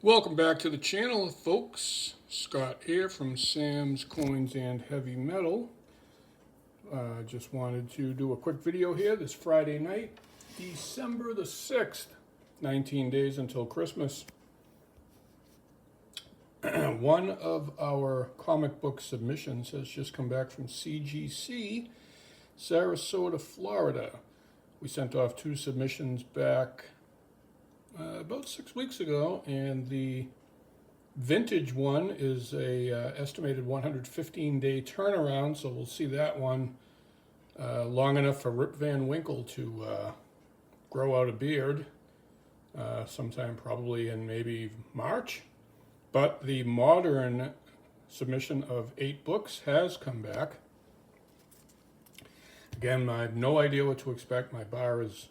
Welcome back to the channel, folks. Scott here from Sam's Coins and Heavy Metal. Just wanted to do a quick video here this Friday night, December the 6th, 19 days until Christmas. One of our comic book submissions has just come back from CGC, Sarasota, Florida. We sent off 2 submissions back about 6 weeks ago, and the vintage one is a estimated 115-day turnaround, so we'll see that one long enough for Rip Van Winkle to grow out a beard sometime probably in maybe March. But the modern submission of 8 books has come back. Again, I have no idea what to expect. My bar is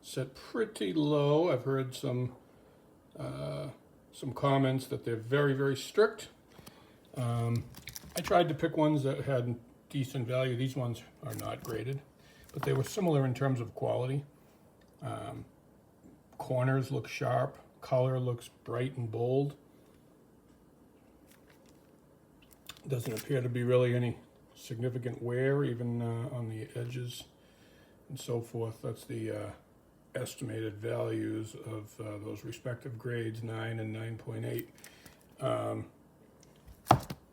set pretty low. I've heard some comments that they're very, very strict. I tried to pick ones that had decent value. These ones are not graded, but they were similar in terms of quality. Corners look sharp. Color looks bright and bold. Doesn't appear to be really any significant wear, even on the edges and so forth. That's the estimated values of those respective grades, 9 and 9.8.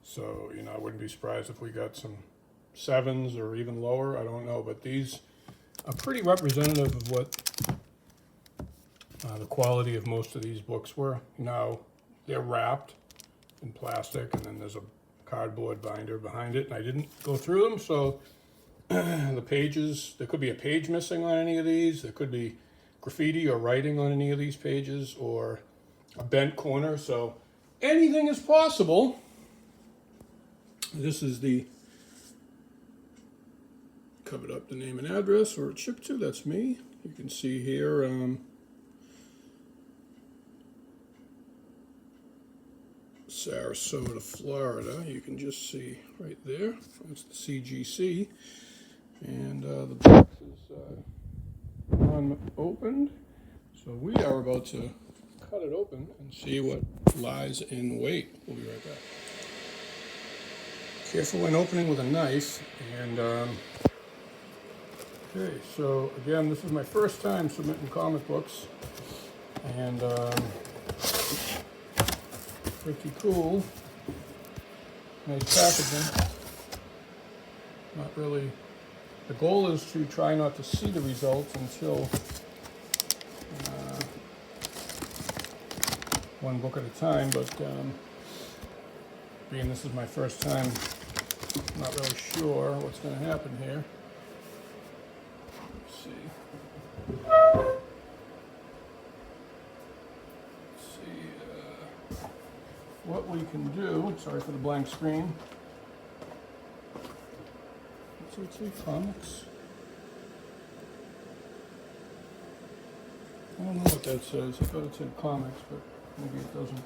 So, I wouldn't be surprised if we got some 7s or even lower. I don't know, but these are pretty representative of what the quality of most of these books were. Now, they're wrapped in plastic, and then there's a cardboard binder behind it, and I didn't go through them, so the pages, there could be a page missing on any of these. There could be graffiti or writing on any of these pages, or a bent corner, so anything is possible. This is the covered up the name and address where it's shipped to. That's me. You can see here Sarasota, Florida. You can just see right there. That's the CGC, and the box is unopened, so we are about to cut it open and see what lies in wait. We'll be right back. Careful when opening with a knife. And okay, so again, this is my first time submitting comic books, and pretty cool. Nice packaging. Not really. The goal is to try not to see the results until one book at a time, but being this is my first time, I'm not really sure what's going to happen here. Let's see. What we can do. Sorry for the blank screen. What's it say? Comics? I don't know what that says. I thought it said comics, but maybe it doesn't.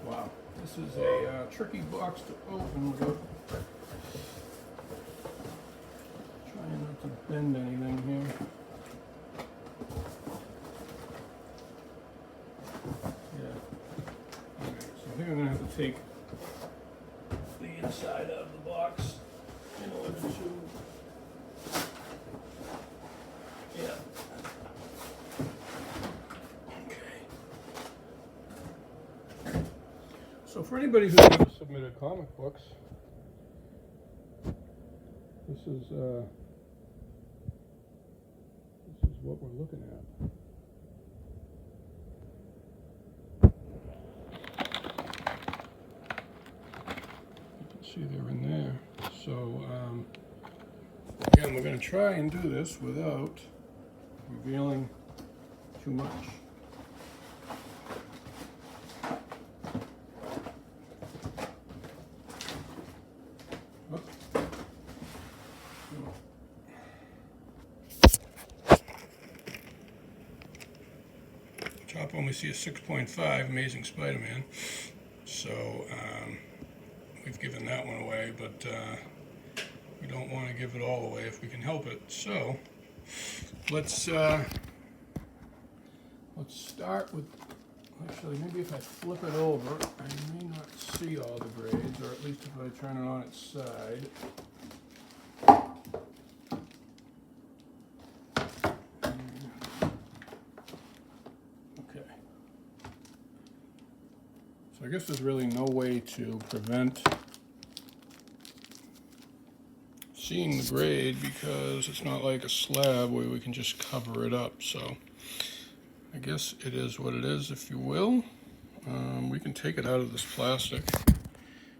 Wow, this is a tricky box to open without trying not to bend anything here. I'm going to have to take the inside out of the box in order to, Okay. So for anybody who's never submitted comic books, this is what we're looking at. See, they're in there. So again, we're going to try and do this without revealing too much. Top one we see a 6.5, Amazing Spider-Man. So we've given that one away, but we We don't want to give it all away if we can help it. So let's start with, actually maybe if I flip it over, I may not see all the grades, or at least if I turn it on its side. Okay. So I guess there's really no way to prevent seeing the grade because it's not like a slab where we can just cover it up. So I guess it is what it is, if you will. We can take it out of this plastic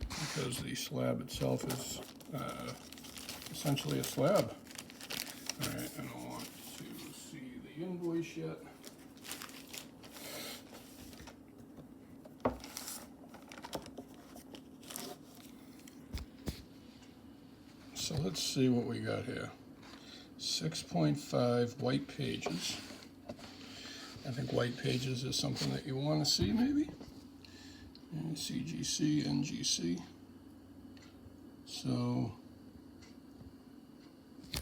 because the slab itself is essentially a slab. All right, I don't want to see the invoice yet. So let's see what we got here. 6.5 white pages. I think white pages is something that you want to see, maybe. And CGC, NGC. So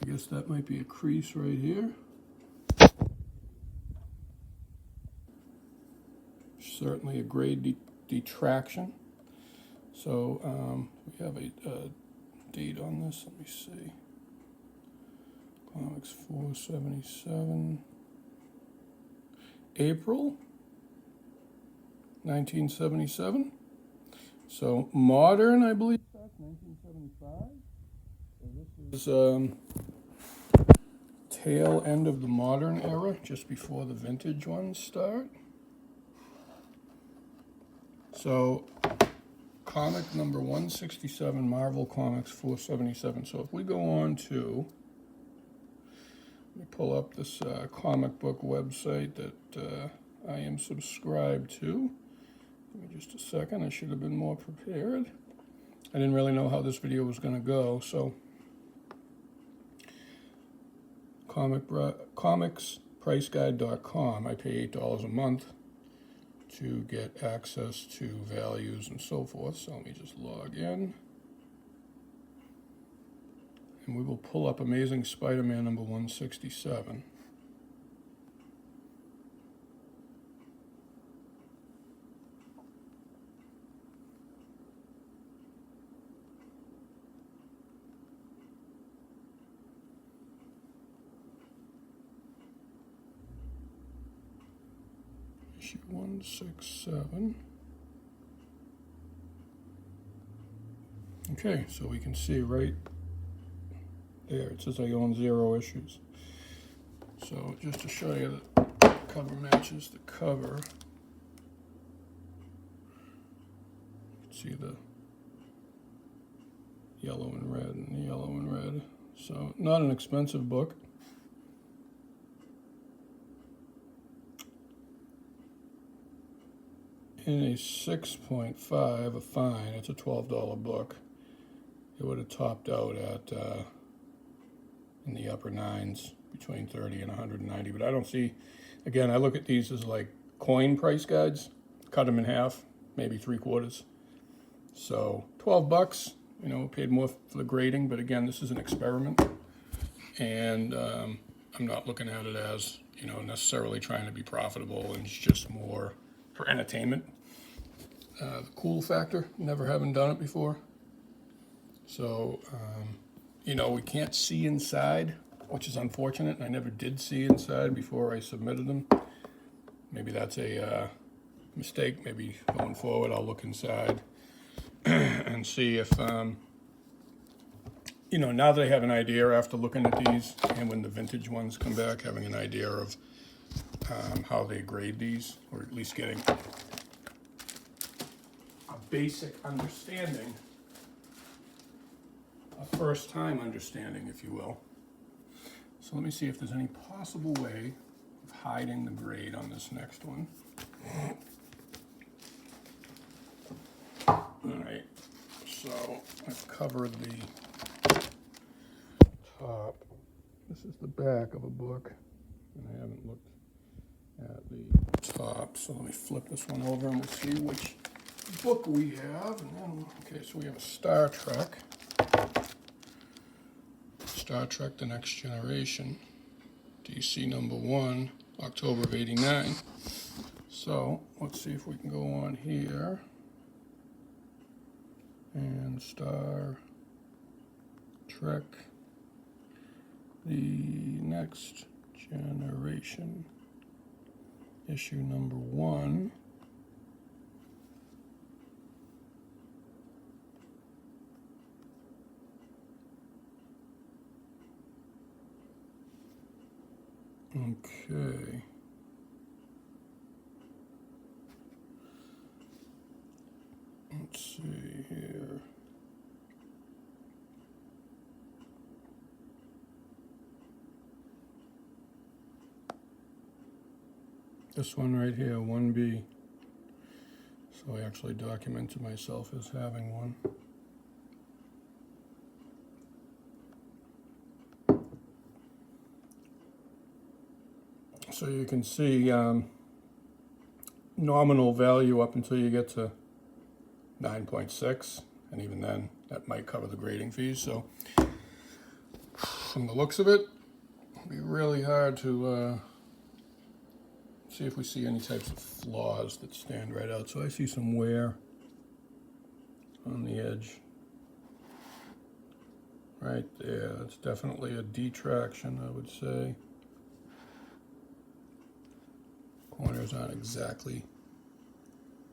I guess that might be a crease right here. Certainly a grade detraction. So we have a date on this. Let me see. Comics 477. April 1977. So modern, I believe, that's 1975. So this is tail end of the modern era, just before the vintage ones start. So comic number 167, Marvel Comics 477. So if we go on to, let me pull up this comic book website that I am subscribed to. Give me just a second, I should have been more prepared. I didn't really know how this video was going to go, so comicspriceguide.com. I pay $8 a month to get access to values and so forth. So let me just log in. And we will pull up Amazing Spider-Man number 167. Issue 167. Okay, so we can see right there, it says I own 0 issues. So just to show you that the cover matches the cover. See the yellow and red and the yellow and red. So not an expensive book. In a 6.5, a fine, it's a $12 book. It would have topped out at in the upper 9s, between 30 and 190. But I don't see, again, I look at these as like coin price guides, cut them in half, maybe 3/4. So 12 bucks, you know, paid more for the grading, but again, this is an experiment. And I'm not looking at it as, you know, necessarily trying to be profitable, and it's just more for entertainment. The cool factor, never having done it before. So, you know, we can't see inside, which is unfortunate. I never did see inside before I submitted them. Maybe that's a mistake. Maybe going forward, I'll look inside and see if, you know, now that I have an idea after looking at these, and when the vintage ones come back, having an idea of how they grade these, or at least getting a basic understanding, a first-time understanding, if you will. So let me see if there's any possible way of hiding the grade on this next one. All right, so I've covered the top. This is the back of a book, and I haven't looked at the top. So let me flip this one over and we'll see which book we have. And then, okay, so we have a Star Trek. Star Trek The Next Generation. DC #1, October of '89. So, let's see if we can go on here. And Star Trek The Next Generation, issue #1. Okay. Let's see here. This one right here, 1B. So I actually documented myself as having one. So you can see nominal value up until you get to 9.6, and even then that might cover the grading fees. So from the looks of it, it'll be really hard to see if we see any types of flaws that stand right out. So I see some wear on the edge right there. That's definitely a detraction, I would say. Corners aren't exactly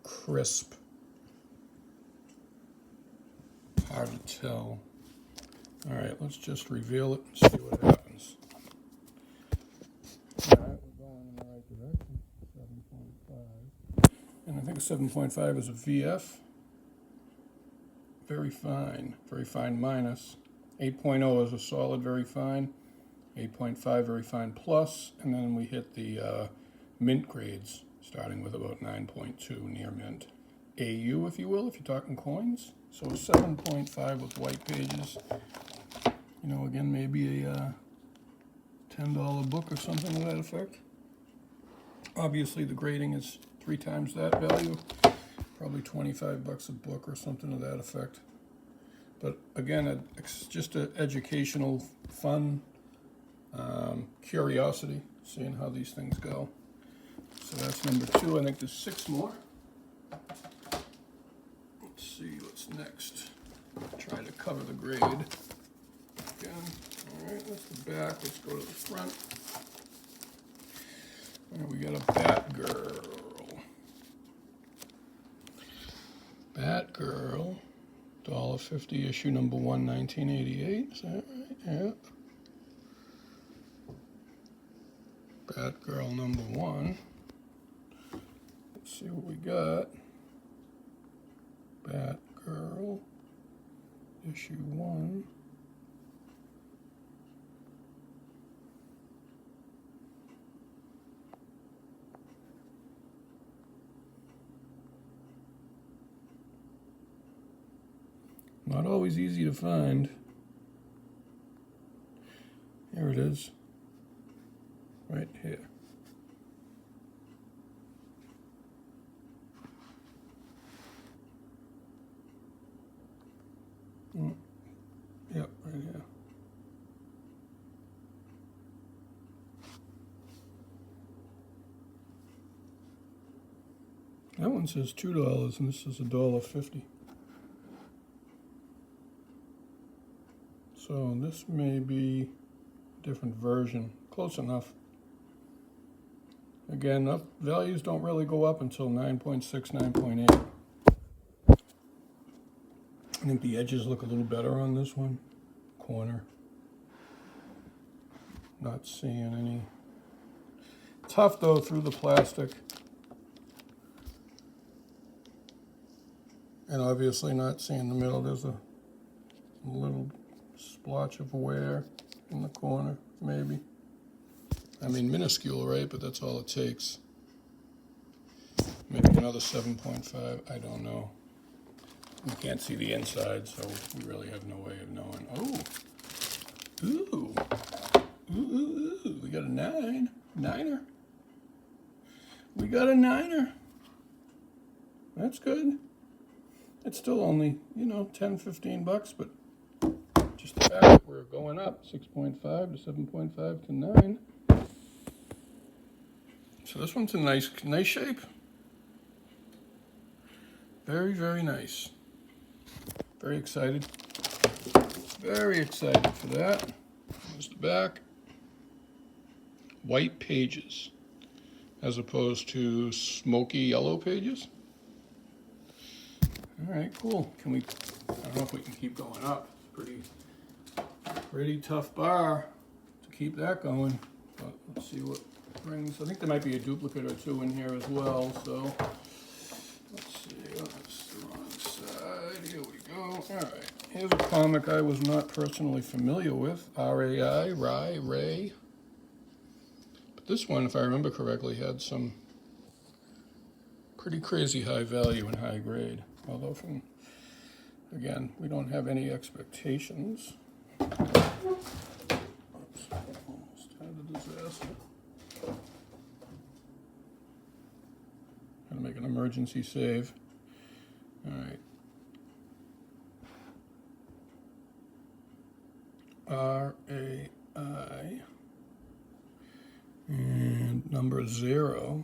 crisp. Hard to tell. All right, let's just reveal it and see what happens. All right, we're going in the right direction. 7.5. And I think a 7.5 is a VF. Very fine minus. 8.0 is a solid very fine. 8.5 very fine plus. And then we hit the mint grades, starting with about 9.2 near mint. AU, if you will, if you're talking coins. So 7.5 with white pages. You know, again, maybe a $10 book or something to that effect. Obviously, the grading is 3 times that value. Probably $25 a book or something to that effect. But again, it's just an educational, fun curiosity, seeing how these things go. So that's #2. I think there's 6 more. Let's see what's next. Try to cover the grade. Again, all right, that's the back. Let's go to the front. All right, we got a Batgirl. Batgirl, $1.50, issue #1, 1988. Is that right? Yeah. Batgirl #1. Let's see what we got. Batgirl, issue 1. Not always easy to find. Here it is. Right here. Yep, right here. That one says $2 and this is $1.50. So this may be a different version. Close enough. Again, values don't really go up until 9.6, 9.8. I think the edges look a little better on this one. Corner. Not seeing any. Tough though through the plastic. And obviously not seeing the middle. There's a little splotch of wear in the corner, maybe. I mean, minuscule, right? But that's all it takes. Maybe another 7.5. I don't know. We can't see the inside, so we really have no way of knowing. Oh, ooh, ooh, we got a 9er. We got a 9er. That's good. It's still only, $10, $15, but just the fact that we're going up 6.5 to 7.5 to 9. So this one's in nice shape. Very, very nice. Very excited. Very excited for that. There's the back. White pages as opposed to smoky yellow pages. All right, cool. I don't know if we can keep going up. Pretty tough bar to keep that going. But let's see what brings. I think there might be a duplicate or two in here as well. So let's see. That's the wrong side. Here we go. All right. Here's a comic I was not personally familiar with. Ray. But this one, if I remember correctly, had some pretty crazy high value and high grade. Although again, we don't have any expectations. Oops, almost had a disaster. Gotta make an emergency save. All right. RAI and number 0.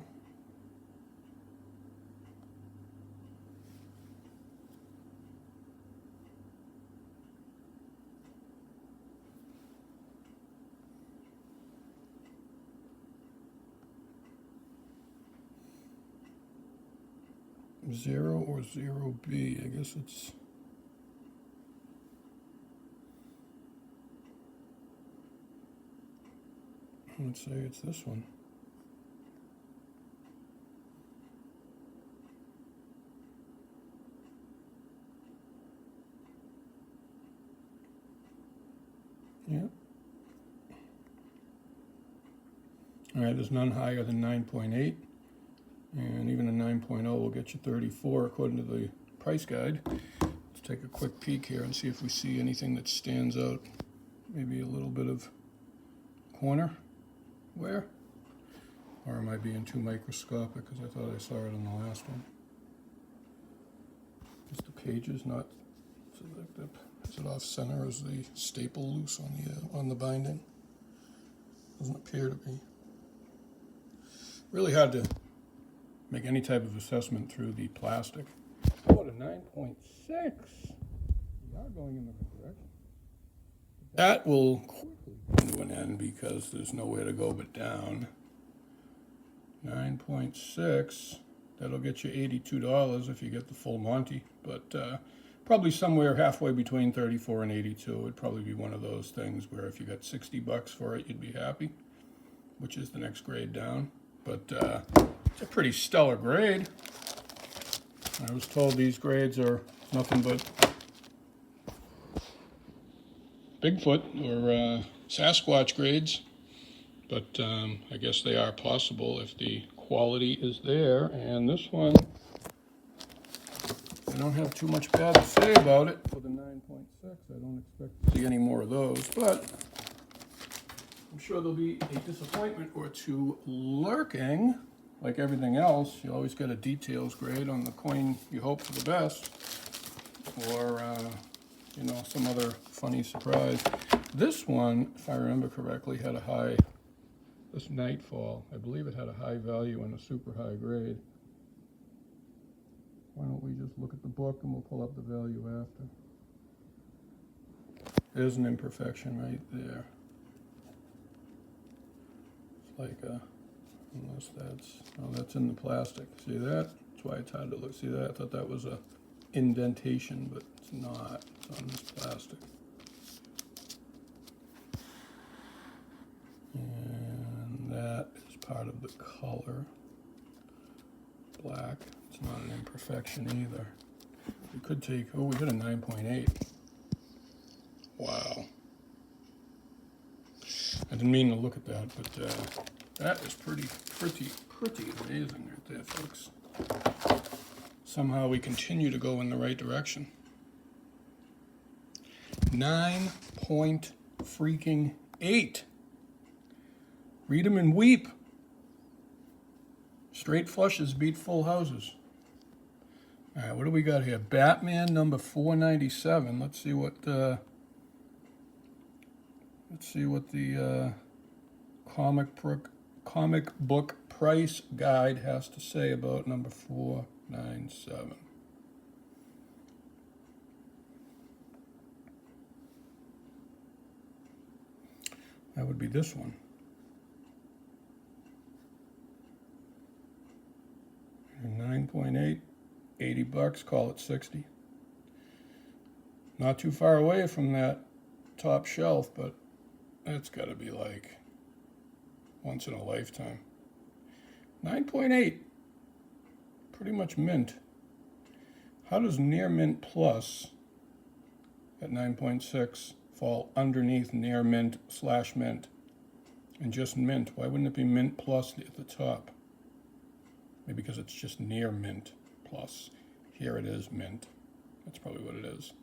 Zero or 0B, I guess it's let's say it's this one. Yeah. All right, there's none higher than 9.8. And even a 9.0 will get you 34 according to the price guide. Let's take a quick peek here and see if we see anything that stands out. Maybe a little bit of corner wear. Or am I being too microscopic because I thought I saw it on the last one. Is the pages not selected? Is it off center? Is the staple loose on the binding? Doesn't appear to be. Really hard to make any type of assessment through the plastic. How about a 9.6? We are going in the right direction. That will quickly come to an end because there's nowhere to go but down. 9.6, that'll get you $82 if you get the full Monty, but probably somewhere halfway between 34 and 82. It'd probably be one of those things where if you got $60 for it, you'd be happy, which is the next grade down. But it's a pretty stellar grade. I was told these grades are nothing but Bigfoot or Sasquatch grades, but I guess they are possible if the quality is there. And this one, I don't have too much bad to say about it for the 9.6. I don't expect to see any more of those, but I'm sure there'll be a disappointment or two lurking. Like everything else, you always get a details grade on the coin you hope for the best, or some other funny surprise. This one, if I remember correctly, had a high, this Nightfall, I believe it had a high value and a super high grade. Why don't we just look at the book and we'll pull up the value after. There's an imperfection right there. It's like a, unless that's in the plastic. See that? That's why it's hard to look. See that? I thought that was a indentation, but it's not. It's on this plastic. And that is part of the color. Black. It's not an imperfection either. We could take, oh, we got a 9.8. Wow. I didn't mean to look at that, but that is pretty amazing right there, folks. Somehow we continue to go in the right direction. 9.8. Read 'em and weep. Straight flushes beat full houses. All right, what do we got here? Batman number 497. Let's see what Let's see what the comic book price guide has to say about number 497. That would be this one. 9.8, 80 bucks, call it 60. Not too far away from that top shelf, but it's got to be like once in a lifetime. 9.8, pretty much mint. How does near mint plus at 9.6 fall underneath near mint / mint and just mint? Why wouldn't it be mint plus at the top? Maybe because it's just near mint plus. Here it is mint. That's probably what it is.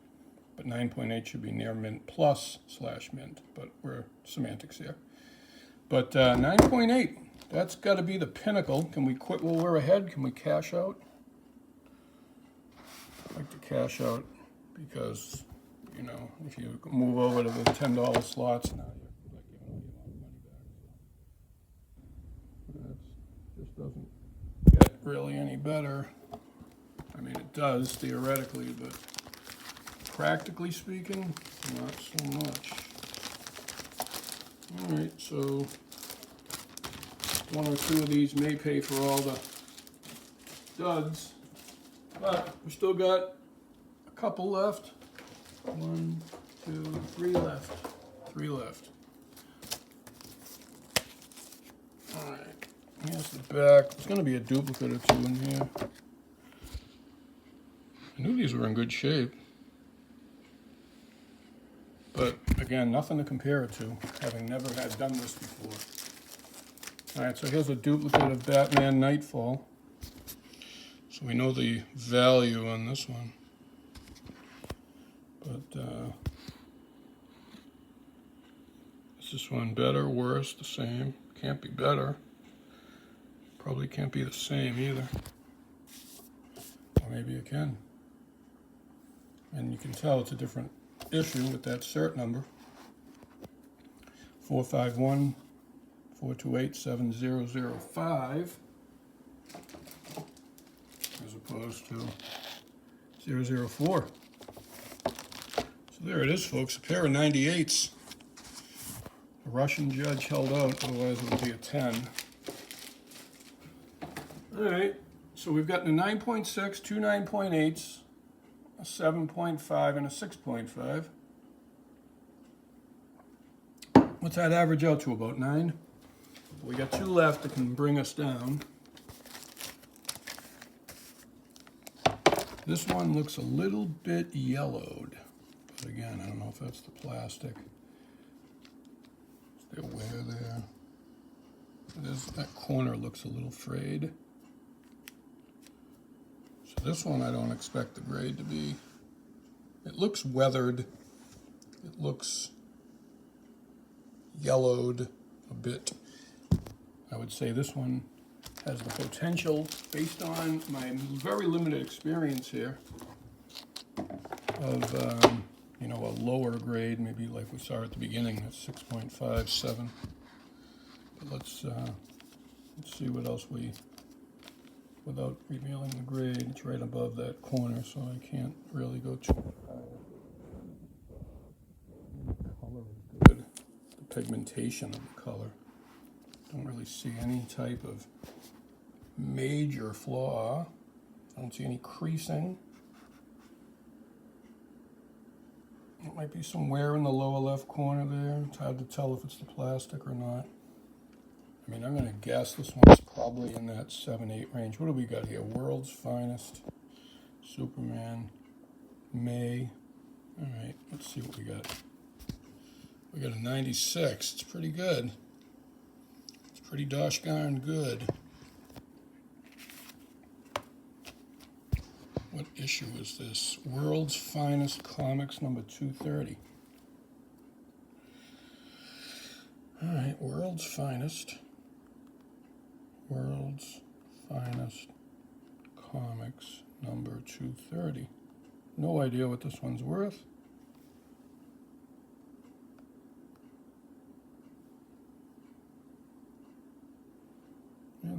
But 9.8 should be near mint plus / mint, but we're semantics here. But 9.8, that's got to be the pinnacle. Can we quit while we're ahead? Can we cash out? I like to cash out because, you know, if you move over to the $10 slots, now you're like giving away a lot of money back. So this doesn't get really any better. I mean, it does theoretically, but practically speaking, not so much. All right, so one or two of these may pay for all the duds, but we still got a couple left. 1, 2, 3 left. 3 left. All right, here's the back. There's going to be a duplicate or two in here. I knew these were in good shape. But again, nothing to compare it to, having never had done this before. All right, so here's a duplicate of Batman Nightfall. So we know the value on this one. But is this one better, worse, the same? Can't be better. Probably can't be the same either. Or maybe it can. And you can tell it's a different issue with that cert number. 451 428 7005 as opposed to 004. So there it is, folks, a pair of 98s. The Russian judge held out, otherwise it would be a 10. All right, so we've gotten a 9.6, two 9.8s, a 7.5, and a 6.5. What's that average out to, about 9? We got 2 left that can bring us down. This one looks a little bit yellowed, but again, I don't know if that's the plastic. Is there wear there? That corner looks a little frayed. So this one I don't expect the grade to be. It looks weathered. It looks yellowed a bit. I would say this one has the potential, based on my very limited experience here, of you know, a lower grade, maybe like we saw at the beginning, at 6.57. But let's see what else we, without revealing the grade. It's right above that corner, so I can't really go too high. The color is good. The pigmentation of the color. Don't really see any type of major flaw. I don't see any creasing. It might be some wear in the lower left corner there. It's hard to tell if it's the plastic or not. I mean, I'm going to guess this one's probably in that 7-8 range. What do we got here? World's Finest, Superman, May. All right, let's see what we got. We got a 96. It's pretty good. It's pretty gosh darn good. What issue is this? World's Finest Comics number 230. All right, World's Finest. World's Finest Comics number 230. No idea what this one's worth.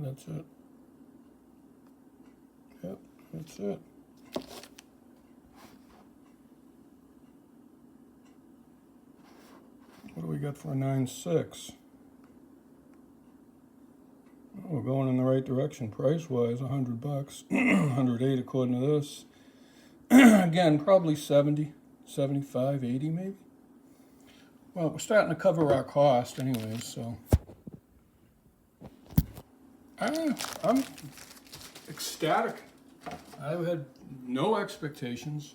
that's it. Yep, that's it. What do we got for a 9.6? Oh, we're going in the right direction price-wise. $100, 108 according to this. Again, probably 70, 75, 80 maybe. Well, we're starting to cover our cost anyways, so. I'm ecstatic. I've had no expectations,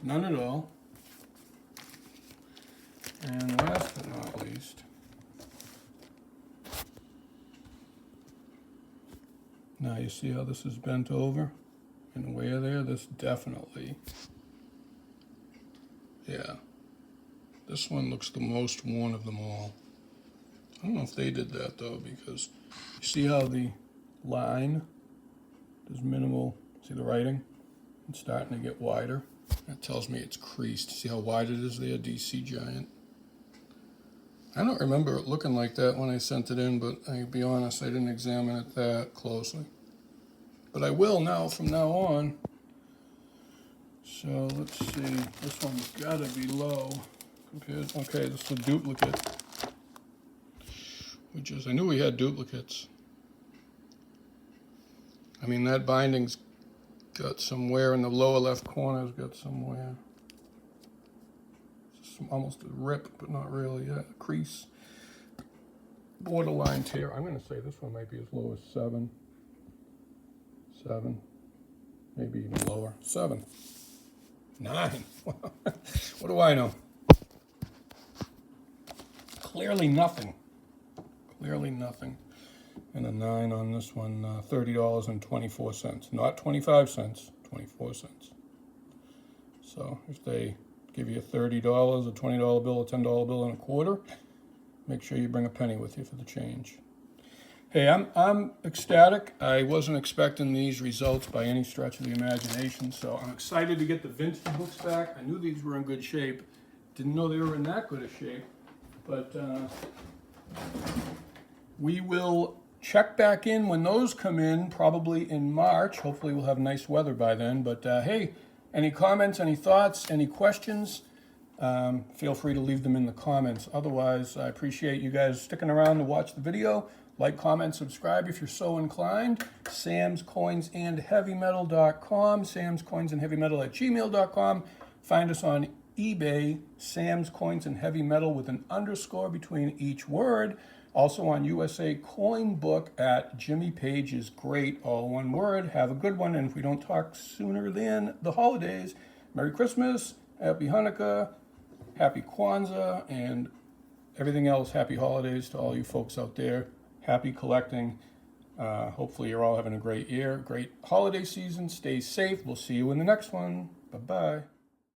none at all. And last but not least, now you see how this is bent over and where there, this definitely, yeah. This one looks the most worn of them all. I don't know if they did that though, because you see how the line, there's minimal, see the writing? It's starting to get wider. That tells me it's creased. See how wide it is there, DC Giant? I don't remember it looking like that when I sent it in, but I'll be honest, I didn't examine it that closely. But I will now, from now on. So let's see, this one's gotta be low. Compared, okay, this is a duplicate. I knew we had duplicates. I mean, that binding's got somewhere in the lower left corner's got somewhere. Almost a rip, but not really. Yeah, a crease. Borderline tear. I'm going to say this one might be as low as 7. 7. Maybe even lower. 7. 9. What do I know? Clearly nothing. Clearly nothing. And a 9 on this one, $30.24. Not 25 cents, 24 cents. So if they give you $30, a $20 bill, a $10 bill, and a quarter, make sure you bring a penny with you for the change. Hey, I'm ecstatic. I wasn't expecting these results by any stretch of the imagination, so I'm excited to get the vintage books back. I knew these were in good shape. Didn't know they were in that good a shape, but we will check back in when those come in, probably in March. Hopefully we'll have nice weather by then. But hey, any comments, any thoughts, any questions, feel free to leave them in the comments. Otherwise, I appreciate you guys sticking around to watch the video. Like, comment, subscribe if you're so inclined. samscoinsandheavymetal.com, samscoinsandheavymetal@gmail.com. Find us on eBay, Sam's Coins and Heavy Metal with an underscore between each word. Also on USA Coin Book at Jimmy Page is great, all one word. Have a good one, and if we don't talk sooner than the holidays, Merry Christmas, Happy Hanukkah, Happy Kwanzaa, and everything else, Happy Holidays to all you folks out there. Happy collecting. Hopefully you're all having a great year, great holiday season. Stay safe. We'll see you in the next one. Bye-bye.